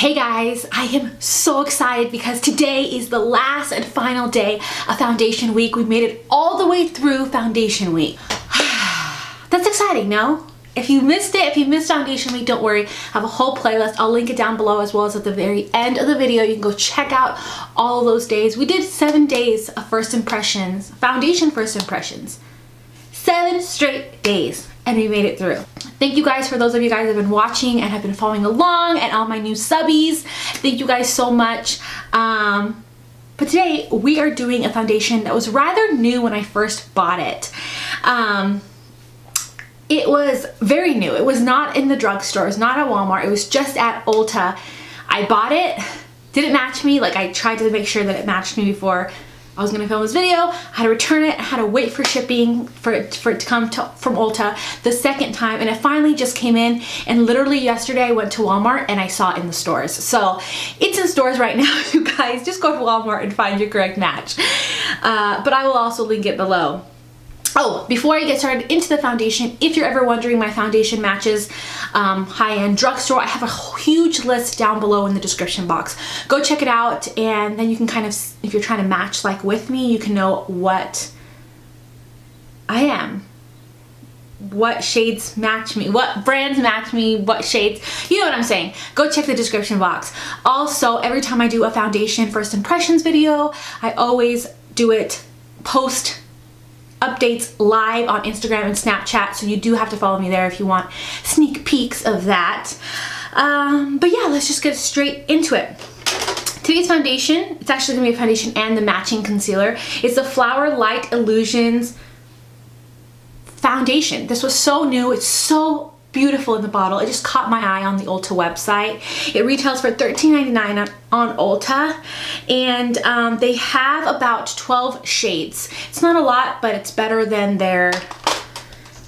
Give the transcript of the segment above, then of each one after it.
Hey guys, I am so excited because today is the last and final day of foundation week. We made it all the way through foundation week. That's exciting, no? If you missed it, if you missed foundation week, don't worry. I have a whole playlist. I'll link it down below as well as at the very end of the video. You can go check out all of those days. We did 7 days of first impressions, foundation first impressions. 7 straight days. And we made it through. Thank you guys for those of you guys that have been watching and have been following along, and all my new subbies. Thank you guys so much. But today we are doing a foundation that was rather new when I first bought it. It was very new. It was not in the drugstores, not at Walmart. It was just at Ulta. I bought it. Didn't match me. Like, I tried to make sure that it matched me before I was gonna film this video. I had to return it. I had to wait for shipping for it to come from Ulta the second time, and it finally just came in. And literally yesterday I went to Walmart and I saw it in the stores. So it's in stores right now, you guys. Just go to Walmart and find your correct match. But I will also link it below. Oh, before I get started into the foundation, if you're ever wondering my foundation matches, high-end drugstore, I have a huge list down below in the description box. Go check it out, and then you can kind of, if you're trying to match like with me, you can know what I am. What shades match me, what brands match me, what shades, you know what I'm saying. Go check the description box. Also, every time I do a foundation first impressions video, I always do it post updates live on Instagram and Snapchat, so you do have to follow me there if you want sneak peeks of that. But yeah, let's just get straight into it. Today's foundation, it's actually gonna be a foundation and the matching concealer. It's the Flower Light Illusions foundation. This was so new. It's so beautiful in the bottle. It just caught my eye on the Ulta website. It retails for $13.99 on Ulta, and they have about 12 shades. It's not a lot, but it's better than their,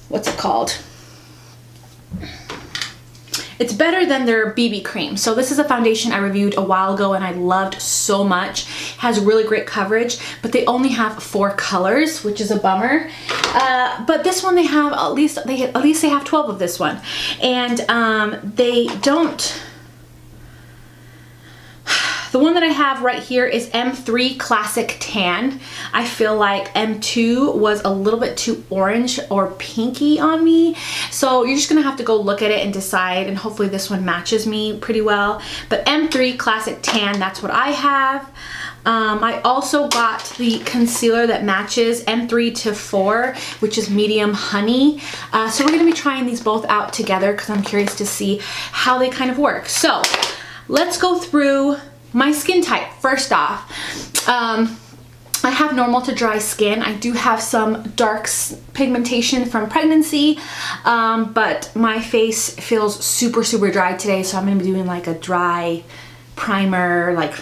what's it called? It's better than their BB cream. So this is a foundation I reviewed a while ago and I loved so much. It has really great coverage, but they only have 4 colors, which is a bummer. But this one they have at least they have 12 of this one, and they don't. The one that I have right here is M3 Classic Tan. I feel like M2 was a little bit too orange or pinky on me. So you're just gonna have to go look at it and decide, and hopefully this one matches me pretty well. But M3 Classic Tan, that's what I have. I also got the concealer that matches M3 to 4, which is Medium Honey. So we're gonna be trying these both out together because I'm curious to see how they kind of work. So let's go through my skin type. First off, I have normal to dry skin. I do have some dark pigmentation from pregnancy, but my face feels super dry today, so I'm gonna be doing like a dry primer, like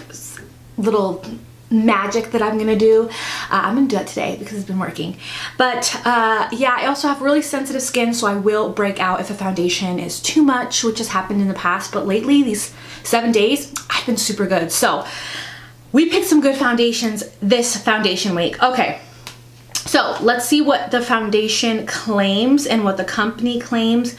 little magic that I'm gonna do. I'm gonna do that today because it's been working. But yeah, I also have really sensitive skin, so I will break out if a foundation is too much, which has happened in the past, but lately, these 7 days, I've been super good. So we picked some good foundations this foundation week. Okay, so let's see what the foundation claims and what the company claims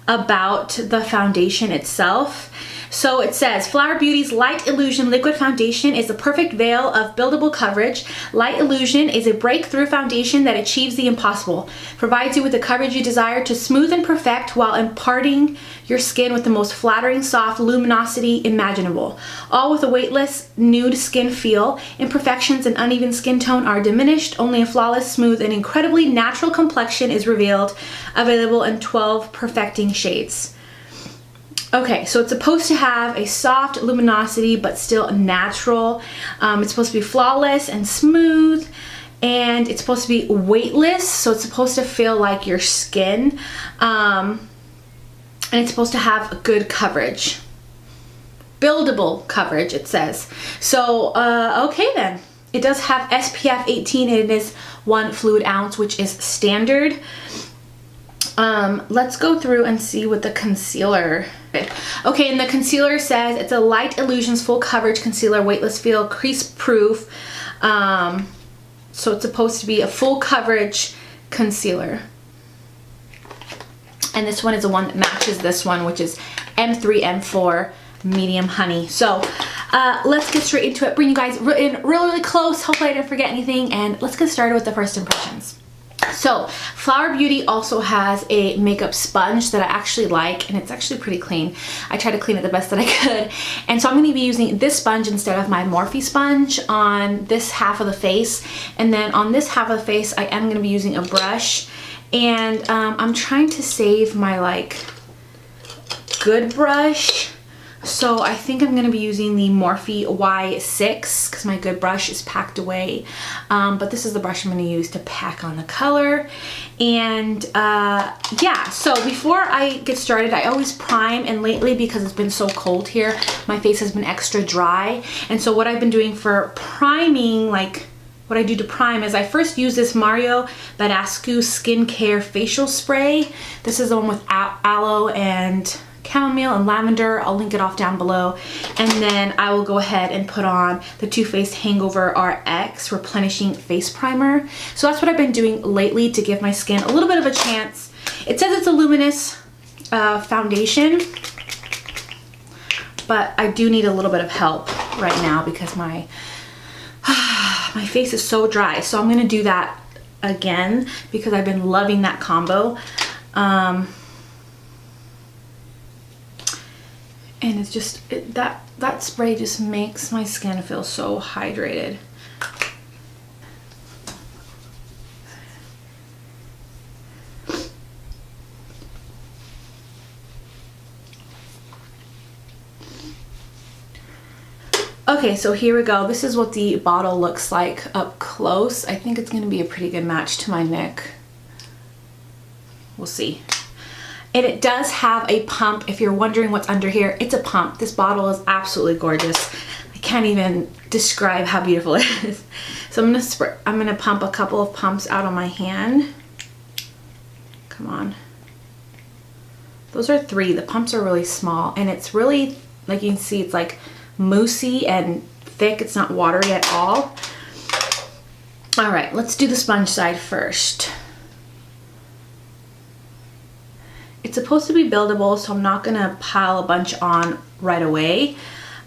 about the foundation itself. So it says, Flower Beauty's Light Illusion Liquid Foundation is the perfect veil of buildable coverage. Light Illusion is a breakthrough foundation that achieves the impossible, provides you with the coverage you desire to smooth and perfect while imparting your skin with the most flattering, soft luminosity imaginable. All with a weightless, nude skin feel. Imperfections and uneven skin tone are diminished. Only a flawless, smooth, and incredibly natural complexion is revealed. Available in 12 perfecting shades. Okay, so it's supposed to have a soft luminosity, but still natural. It's supposed to be flawless and smooth, and it's supposed to be weightless, so it's supposed to feel like your skin. And it's supposed to have good coverage. Buildable coverage, it says. So, okay then. It does have SPF 18, and it is 1 fluid ounce, which is standard. Let's go through and see what the concealer. Okay, and the concealer says it's a Light Illusions full coverage concealer, weightless feel, crease proof. So it's supposed to be a full coverage concealer. And this one is the one that matches this one, which is M3, M4. medium honey. So let's get straight into it. Bring you guys in really, really close. Hopefully I didn't forget anything. And let's get started with the first impressions. So Flower Beauty also has a makeup sponge that I actually like, and it's actually pretty clean. I tried to clean it the best that I could. And so I'm going to be using this sponge instead of my Morphe sponge on this half of the face. And then on this half of the face, I am going to be using a brush. And I'm trying to save my like good brush. So I think I'm going to be using the Morphe Y6 because my good brush is packed away. But this is the brush I'm going to use to pack on the color. And yeah, so before I get started, I always prime. And lately, because it's been so cold here, my face has been extra dry. And so what I've been doing for priming, like what I do to prime, is I first use this Badescu Skincare Facial Spray. This is the one with aloe and chamomile and lavender. I'll link it off down below. And then I will go ahead and put on the Too Faced Hangover RX Replenishing Face Primer. So that's what I've been doing lately to give my skin a little bit of a chance. It says it's a luminous foundation, but I do need a little bit of help right now because my face is so dry. So I'm going to do that again because I've been loving that combo. And it's just, that spray just makes my skin feel so hydrated. Okay, so here we go. This is what the bottle looks like up close. I think it's going to be a pretty good match to my neck. We'll see. And it does have a pump. If you're wondering what's under here, it's a pump. This bottle is absolutely gorgeous. I can't even describe how beautiful it is. So I'm gonna pump a couple of pumps out on my hand. Come on. Those are 3. The pumps are really small, and it's really, like you can see, it's like moussey and thick. It's not watery at all. All right, let's do the sponge side first. It's supposed to be buildable, so I'm not gonna pile a bunch on right away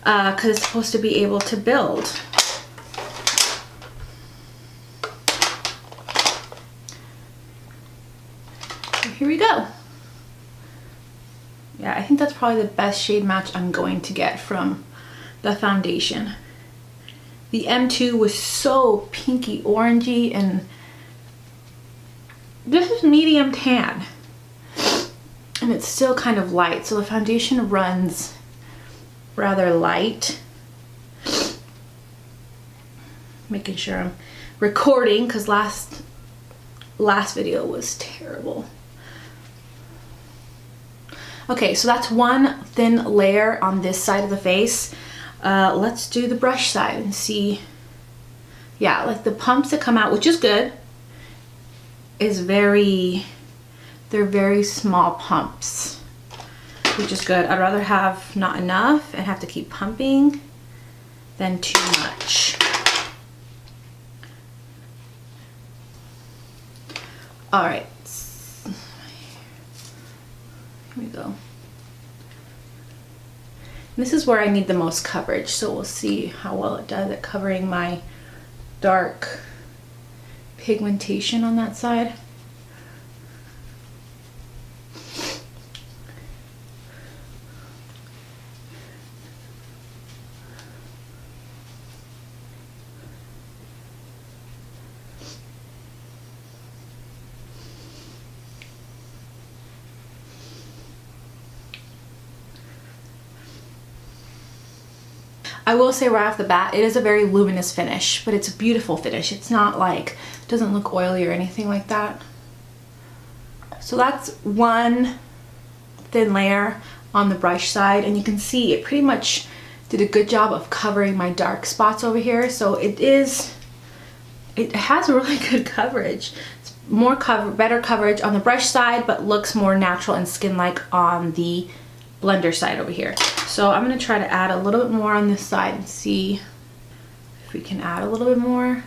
because it's supposed to be able to build. So here we go. Yeah, I think that's probably the best shade match I'm going to get from the foundation. The M2 was so pinky orangey, and this is medium tan. And it's still kind of light, so the foundation runs rather light. Making sure I'm recording because last video was terrible. Okay, so that's one thin layer on this side of the face. Let's do the brush side and see. Yeah, like the pumps that come out, which is good, is they're very small pumps, which is good. I'd rather have not enough and have to keep pumping than too much. All right, here we go. This is where I need the most coverage, so we'll see how well it does at covering my dark pigmentation on that side. I will say right off the bat, it is a very luminous finish, but it's a beautiful finish. It's not like, it doesn't look oily or anything like that. So that's one thin layer on the brush side, and you can see it pretty much did a good job of covering my dark spots over here. So it has really good coverage. It's better coverage on the brush side, but looks more natural and skin-like on the blender side over here. So I'm going to try to add a little bit more on this side and see if we can add a little bit more.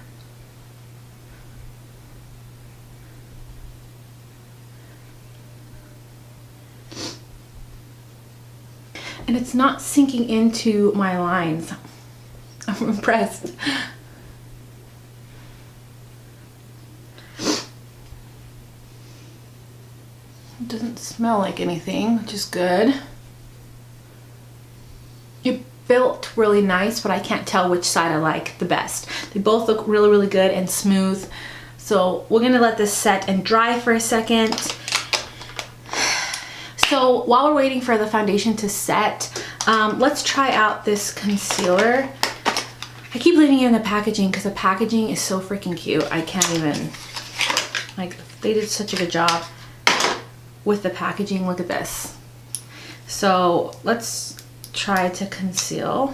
and it's not sinking into my lines. I'm impressed. It doesn't smell like anything, which is good. It built really nice, but I can't tell which side I like the best. They both look really, really good and smooth. So we're gonna let this set and dry for a second. So while we're waiting for the foundation to set, let's try out this concealer. I keep leaving it in the packaging because the packaging is so freaking cute. I can't even, like, they did such a good job with the packaging. Look at this. So let's try to conceal.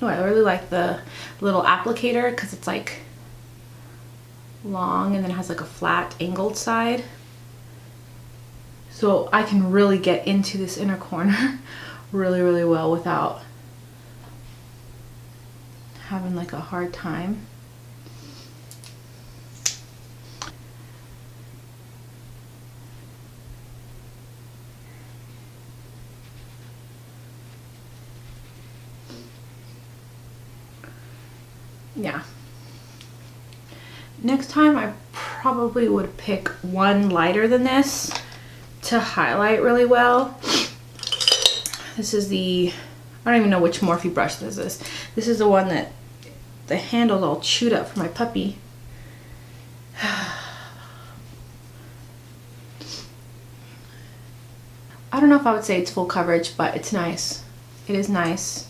Oh, I really like the little applicator because it's like long and then it has like a flat angled side. So I can really get into this inner corner really, really well without having like a hard time. Yeah. Next time I probably would pick one lighter than this to highlight really well. This is the, I don't even know which Morphe brush this is. This is the one that the handle's all chewed up for my puppy. I don't know if I would say it's full coverage, but it's nice. It is nice.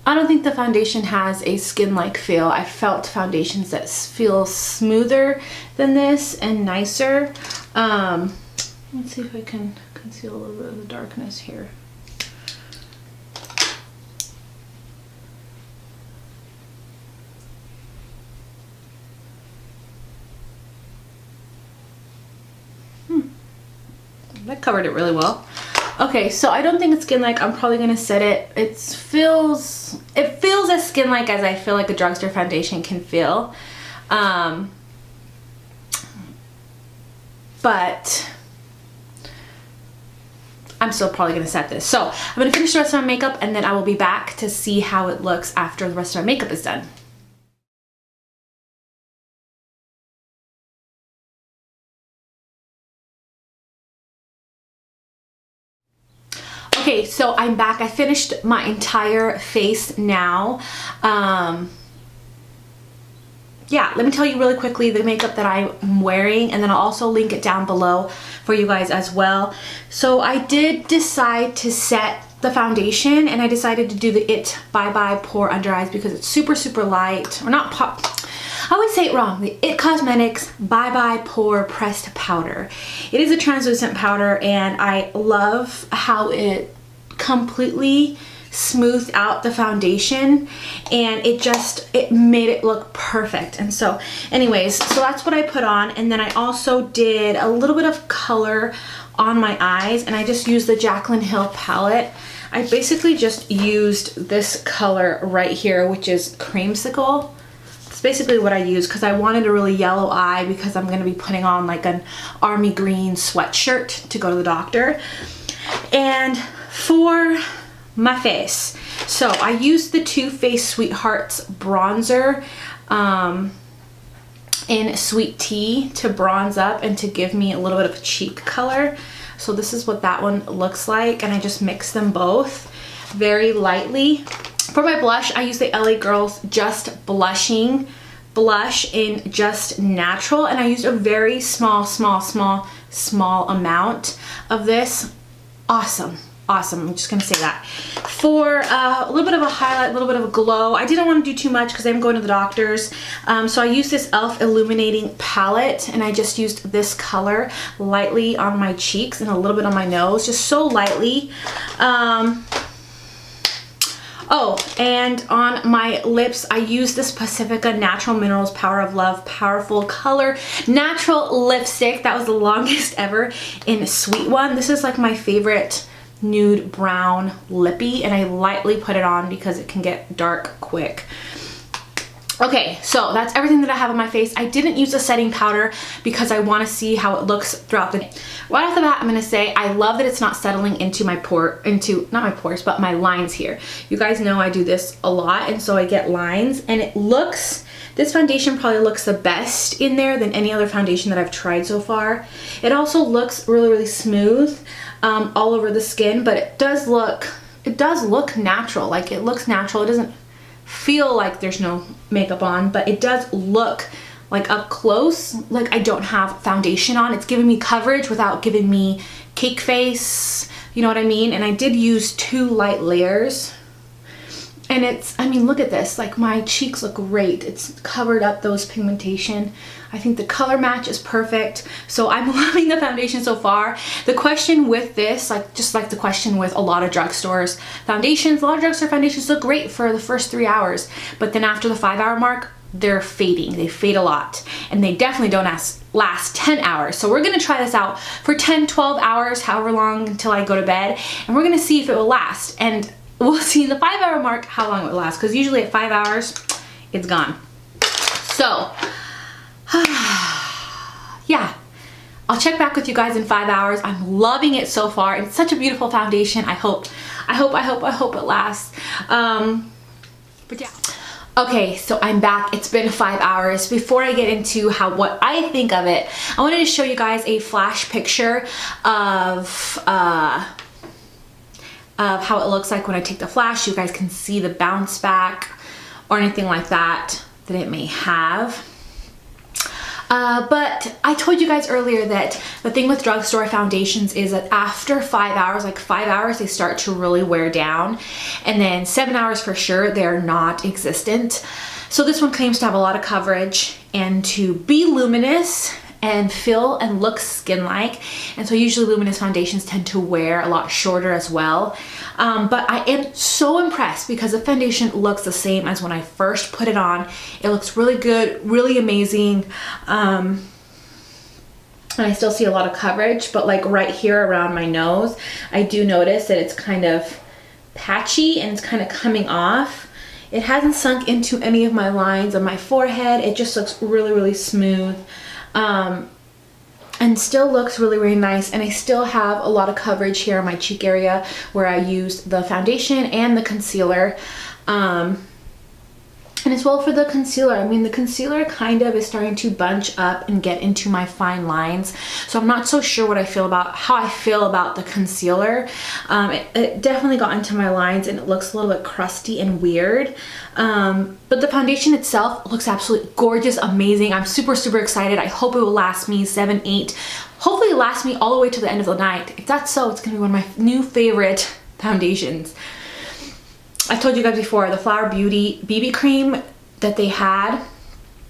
I don't think the foundation has a skin-like feel. I felt foundations that feel smoother than this and nicer. Let's see if I can conceal a little bit of the darkness here. That covered it really well. Okay, so I don't think it's skin-like. I'm probably gonna set it. It feels as skin-like as I feel like a drugstore foundation can feel. But I'm still probably gonna set this. So I'm gonna finish the rest of my makeup and then I will be back to see how it looks after the rest of my makeup is done. Okay, so I'm back. I finished my entire face now. Yeah, let me tell you really quickly the makeup that I'm wearing, and then I'll also link it down below for you guys as well. So I did decide to set the foundation, and I decided to do the It Bye Bye Pore Under Eyes because it's super, super light. Or not pop. I always say it wrong. The It Cosmetics Bye Bye Pore Pressed Powder. It is a translucent powder, and I love how it completely smoothed out the foundation, and it made it look perfect. And so anyways, so that's what I put on, and then I also did a little bit of color on my eyes, and I just used the Jaclyn Hill palette. I basically just used this color right here, which is Creamsicle. It's basically what I used because I wanted a really yellow eye because I'm going to be putting on like an army green sweatshirt to go to the doctor. And for my face, so I used the Too Faced Sweethearts bronzer in Sweet Tea to bronze up and to give me a little bit of cheek color. So this is what that one looks like, and I just mixed them both very lightly. For my blush, I used the LA Girls Just Blushing blush in Just Natural, and I used a very small amount of this. Awesome. Awesome, I'm just gonna say that. For a little bit of a highlight, a little bit of a glow, I didn't want to do too much because I'm going to the doctor's. So I used this e.l.f. Illuminating Palette, and I just used this color lightly on my cheeks and a little bit on my nose, just so lightly. Oh, and on my lips, I used this Pacifica Natural Minerals Power of Love Powerful Color Natural Lipstick. That was the longest ever in Sweet One. This is like my favorite nude brown lippy, and I lightly put it on because it can get dark quick. Okay, so that's everything that I have on my face. I didn't use a setting powder because I want to see how it looks throughout the day. Right off the bat, I'm going to say I love that it's not settling into my not my pores, but my lines here. You guys know I do this a lot, and so I get lines, and it looks, this foundation probably looks the best in there than any other foundation that I've tried so far. It also looks really, really smooth all over the skin, but it does look natural. Like, it looks natural. It doesn't feel like there's no makeup on, but it does look like up close like I don't have foundation on. It's giving me coverage without giving me cake face, you know what I mean? And I did use 2 light layers, and it's, I mean, look at this, like my cheeks look great. It's covered up those pigmentation. I think the color match is perfect. So I'm loving the foundation so far. The question with this, like just like the question with a lot of drugstores foundations, a lot of drugstore foundations look great for the first 3 hours, but then after the 5-hour mark, they're fading. They fade a lot, and they definitely don't last 10 hours. So we're gonna try this out for 10, 12 hours, however long until I go to bed, and we're gonna see if it will last. And we'll see the 5-hour mark how long it will last, because usually at 5 hours, it's gone. So, yeah, I'll check back with you guys in 5 hours. I'm loving it so far. It's such a beautiful foundation. I hope it lasts. But yeah. Okay, so I'm back. It's been 5 hours. Before I get into what I think of it, I wanted to show you guys a flash picture of how it looks like when I take the flash. You guys can see the bounce back or anything like that it may have. But I told you guys earlier that the thing with drugstore foundations is that after 5 hours, like 5 hours, they start to really wear down. And then 7 hours for sure, they're not existent. So this one claims to have a lot of coverage and to be luminous and feel and look skin-like. And so usually luminous foundations tend to wear a lot shorter as well. But I am so impressed because the foundation looks the same as when I first put it on. It looks really good, really amazing. And I still see a lot of coverage, but like right here around my nose, I do notice that it's kind of patchy and it's kind of coming off. It hasn't sunk into any of my lines on my forehead. It just looks really, really smooth. And still looks really, really nice. And I still have a lot of coverage here on my cheek area where I used the foundation and the concealer. And as well for the concealer, I mean, the concealer kind of is starting to bunch up and get into my fine lines. So I'm not so sure how I feel about the concealer. It definitely got into my lines and it looks a little bit crusty and weird. But the foundation itself looks absolutely gorgeous, amazing. I'm super, super excited. I hope it will last me 7, 8. Hopefully it lasts me all the way to the end of the night. If that's so, it's gonna be one of my new favorite foundations. I told you guys before, the Flower Beauty BB cream that they had, I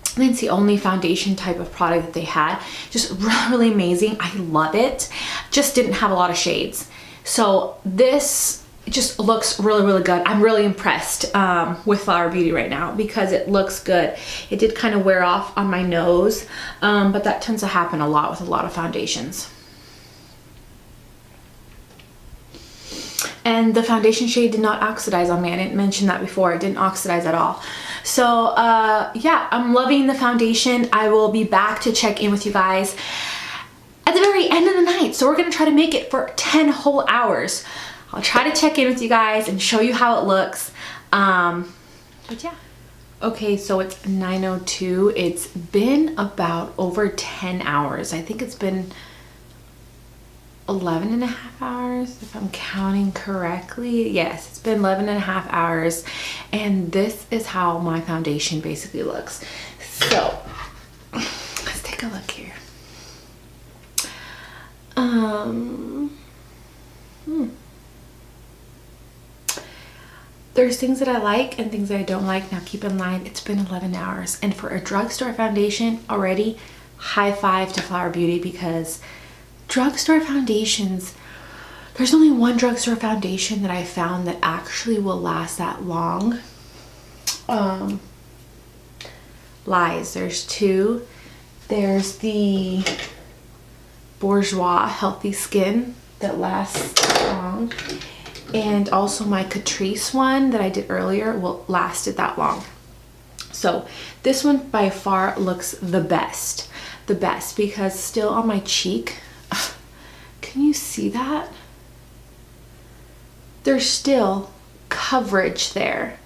think it's the only foundation type of product that they had. Just really amazing. I love it. Just didn't have a lot of shades. So this just looks really, really good. I'm really impressed with Flower Beauty right now because it looks good. It did kind of wear off on my nose, but that tends to happen a lot with a lot of foundations. And the foundation shade did not oxidize on me. I didn't mention that before. It didn't oxidize at all. So yeah, I'm loving the foundation. I will be back to check in with you guys at the very end of the night. So we're gonna try to make it for 10 whole hours. I'll try to check in with you guys and show you how it looks. But yeah. Okay, so it's 9:02. It's been about over 10 hours. I think it's been 11 and a half hours, if I'm counting correctly. Yes, it's been 11 and a half hours. And this is how my foundation basically looks. So, let's take a look here. There's things that I like and things that I don't like. Now keep in mind, it's been 11 hours. And for a drugstore foundation already, high five to Flower Beauty because drugstore foundations, there's only one drugstore foundation that I found that actually will last that long. Lies, there's two. There's the Bourjois Healthy Skin that lasts long. And also my Catrice one that I did earlier lasted that long. So this one by far looks the best because still on my cheek, can you see that? There's still coverage there.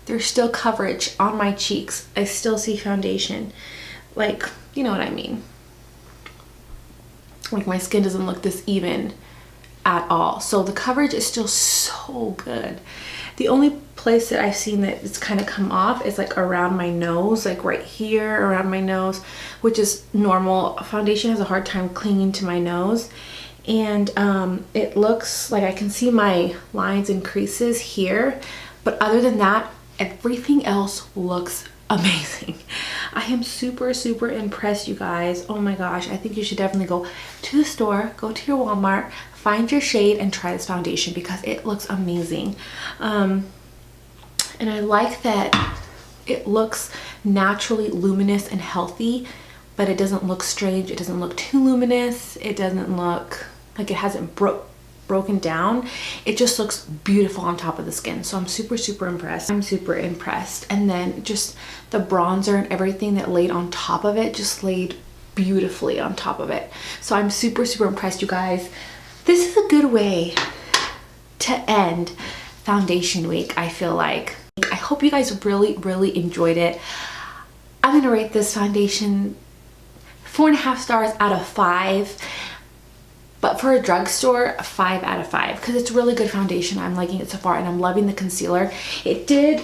There's still coverage on my cheeks. I still see foundation. Like, you know what I mean? Like my skin doesn't look this even at all. So the coverage is still so good. The only place that I've seen that it's kind of come off is like around my nose, like right here around my nose, which is normal. Foundation has a hard time clinging to my nose. And it looks like I can see my lines and creases here. But other than that, everything else looks amazing. I am super, super impressed, you guys. Oh my gosh, I think you should definitely go to the store, go to your Walmart, find your shade and try this foundation because it looks amazing. And I like that it looks naturally luminous and healthy, but it doesn't look strange. It doesn't look too luminous. It doesn't look like it hasn't broken down. It just looks beautiful on top of the skin. So I'm super, super impressed. I'm super impressed. And then just the bronzer and everything that laid on top of it just laid beautifully on top of it. So I'm super, super impressed, you guys. This is a good way to end foundation week, I feel like. I hope you guys really, really enjoyed it. I'm gonna rate this foundation 4.5 stars out of 5. But for a drugstore, a 5 out of 5 because it's really good foundation. I'm liking it so far and I'm loving the concealer. It did,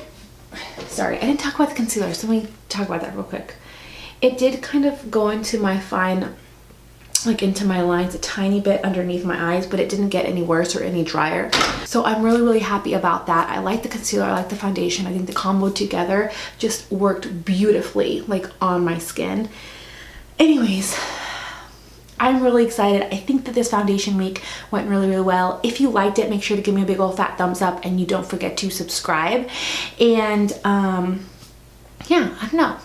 sorry, I didn't talk about the concealer, so let me talk about that real quick. It did kind of go into my fine, like into my lines a tiny bit underneath my eyes, but it didn't get any worse or any drier. So I'm really, really happy about that. I like the concealer, I like the foundation. I think the combo together just worked beautifully, like on my skin. Anyways, I'm really excited. I think that this foundation week went really, really well. If you liked it, make sure to give me a big old fat thumbs up and you don't forget to subscribe. And yeah, I don't know.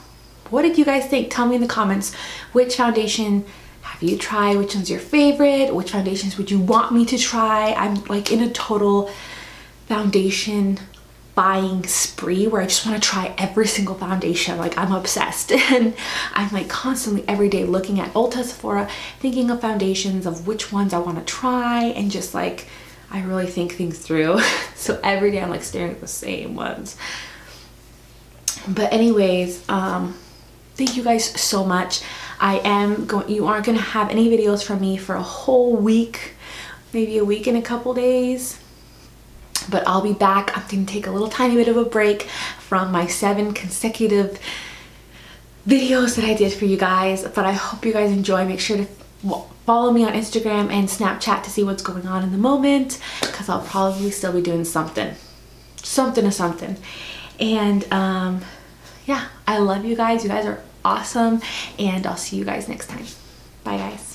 What did you guys think? Tell me in the comments, which foundation have you tried? Which one's your favorite? Which foundations would you want me to try? I'm like in a total foundation buying spree where I just want to try every single foundation. Like I'm obsessed and I'm like constantly every day looking at Ulta, Sephora, thinking of foundations, of which ones I want to try, and just like I really think things through. So every day I'm like staring at the same ones. But anyways, thank you guys so much. You aren't gonna have any videos from me for a whole week, maybe a week and a couple days. But I'll be back. I'm going to take a little tiny bit of a break from my 7 consecutive videos that I did for you guys. But I hope you guys enjoy. Make sure to follow me on Instagram and Snapchat to see what's going on in the moment, because I'll probably still be doing something. And yeah, I love you guys. You guys are awesome. And I'll see you guys next time. Bye, guys.